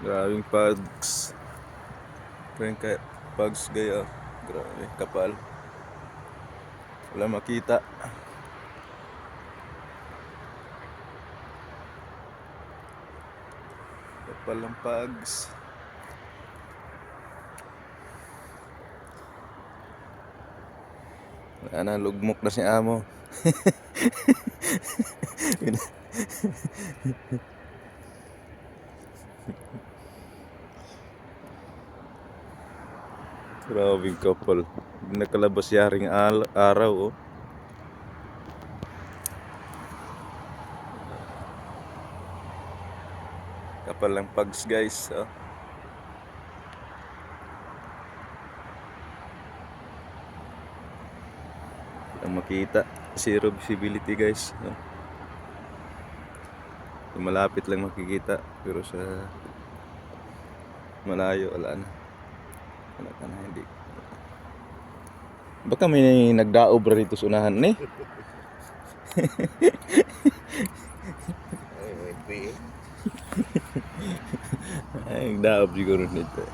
Grabing pags. Kaya kaya pags gaya. Grabe, kapal. Wala makita. Kapal ng pags. Wala na, lugmok na si amo. Grabing kapal. Nakalabas yaring araw, oh. Kapal ng pags, guys, oh. Ang makita, zero visibility, guys, oh. Malapit lang makikita, pero sa malayo wala na. Wala ka na, hindi. Baka may nagdaob rito sa unahan ni. Ay, nagdaob siguro nito.